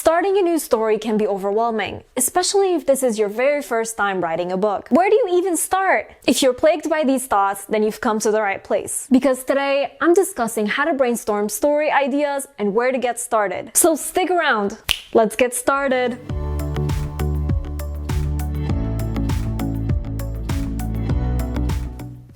Starting a new story can be overwhelming, especially if this is your very first time writing a book. Where do you even start? If you're plagued by these thoughts, then you've come to the right place. Because today, I'm discussing how to brainstorm story ideas and where to get started. So stick around. Let's get started.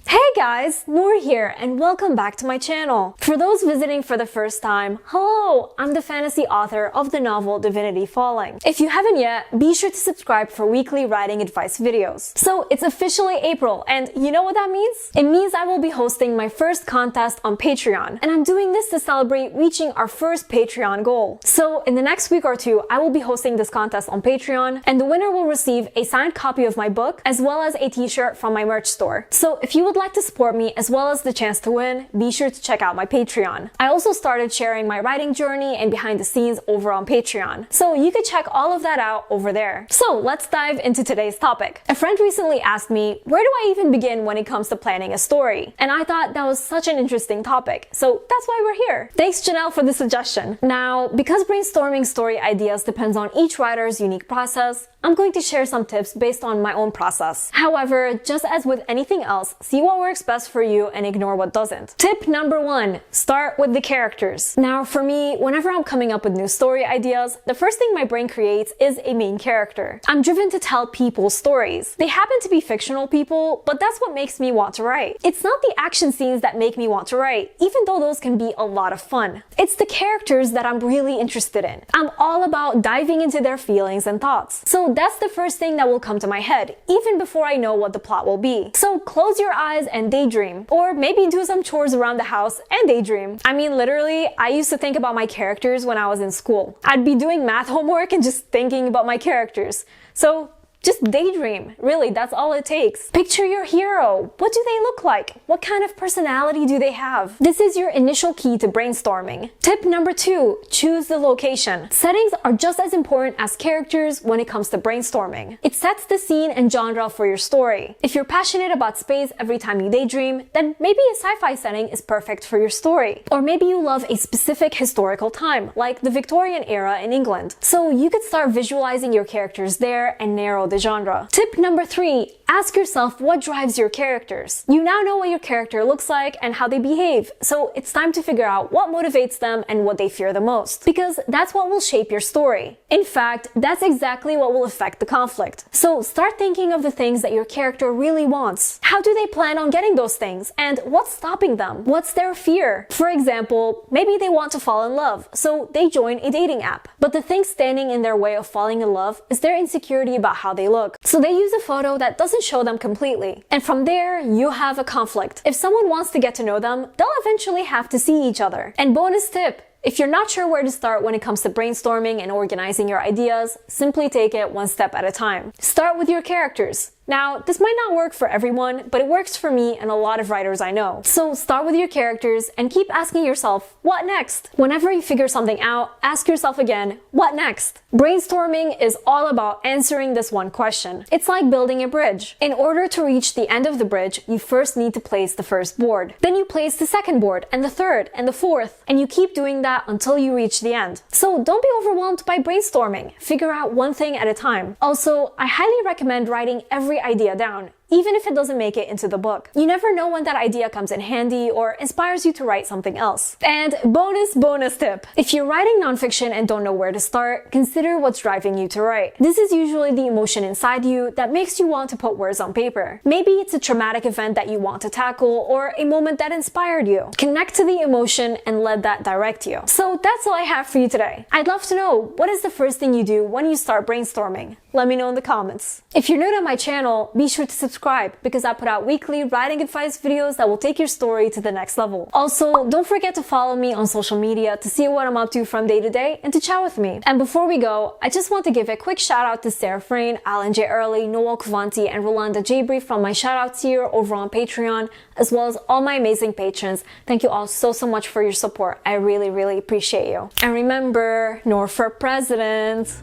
Hey guys, Nour here and welcome back to my channel. For those visiting for the first time, hello! I'm the fantasy author of the novel Divinity Falling. If you haven't yet, be sure to subscribe for weekly writing advice videos. So it's officially April and you know what that means? It means I will be hosting my first contest on Patreon, and I'm doing this to celebrate reaching our first Patreon goal. So in the next week or two, I will be hosting this contest on Patreon and the winner will receive a signed copy of my book as well as a t-shirt from my merch store. So if you would like to support me as well as the chance to win, be sure to check out my Patreon. I also started sharing my writing journey and behind the scenes over on Patreon, so you can check all of that out over there. So let's dive into today's topic. A friend recently asked me, where do I even begin when it comes to planning a story? And I thought that was such an interesting topic, so that's why we're here. Thanks Janelle for the suggestion. Now, because brainstorming story ideas depends on each writer's unique process, I'm going to share some tips based on my own process. However, just as with anything else, see what works best for you and ignore what doesn't. Tip number 1, start with the characters. Now, for me, whenever I'm coming up with new story ideas, the first thing my brain creates is a main character. I'm driven to tell people's stories. They happen to be fictional people, but that's what makes me want to write. It's not the action scenes that make me want to write, even though those can be a lot of fun. It's the characters that I'm really interested in. I'm all about diving into their feelings and thoughts. So that's the first thing that will come to my head, even before I know what the plot will be. So close your eyes and daydream, or maybe do some chores around the house and daydream. I mean, literally, I used to think about my characters when I was in school. I'd be doing math homework and just thinking about my characters. So just daydream. Really, that's all it takes. Picture your hero. What do they look like? What kind of personality do they have? This is your initial key to brainstorming. Tip number 2, choose the location. Settings are just as important as characters when it comes to brainstorming. It sets the scene and genre for your story. If you're passionate about space every time you daydream, then maybe a sci-fi setting is perfect for your story. Or maybe you love a specific historical time, like the Victorian era in England. So you could start visualizing your characters there and narrow the genre. Tip number 3, ask yourself what drives your characters. You now know what your character looks like and how they behave, so it's time to figure out what motivates them and what they fear the most, because that's what will shape your story. In fact, that's exactly what will affect the conflict. So start thinking of the things that your character really wants. How do they plan on getting those things? And what's stopping them? What's their fear? For example, maybe they want to fall in love, so they join a dating app. But the thing standing in their way of falling in love is their insecurity about how they look. So they use a photo that doesn't show them completely. And from there, you have a conflict. If someone wants to get to know them, they'll eventually have to see each other. And bonus tip, if you're not sure where to start when it comes to brainstorming and organizing your ideas, simply take it one step at a time. Start with your characters. Now, this might not work for everyone, but it works for me and a lot of writers I know. So start with your characters and keep asking yourself, what next? Whenever you figure something out, ask yourself again, what next? Brainstorming is all about answering this one question. It's like building a bridge. In order to reach the end of the bridge, you first need to place the first board. Then you place the second board and the third and the fourth, and you keep doing that until you reach the end. So don't be overwhelmed by brainstorming. Figure out one thing at a time. Also, I highly recommend writing every idea down, even if it doesn't make it into the book. You never know when that idea comes in handy or inspires you to write something else. And bonus tip. If you're writing nonfiction and don't know where to start, consider what's driving you to write. This is usually the emotion inside you that makes you want to put words on paper. Maybe it's a traumatic event that you want to tackle or a moment that inspired you. Connect to the emotion and let that direct you. So that's all I have for you today. I'd love to know, what is the first thing you do when you start brainstorming? Let me know in the comments. If you're new to my channel, be sure to subscribe because I put out weekly writing advice videos that will take your story to the next level. Also, don't forget to follow me on social media to see what I'm up to from day to day and to chat with me. And before we go, I just want to give a quick shout out to Sarah Frayne, Alan J. Early, Noel Kvanti, and Rolanda Jabri from my shout out tier over on Patreon, as well as all my amazing patrons. Thank you all so much for your support. I really appreciate you. And remember, Nour for president!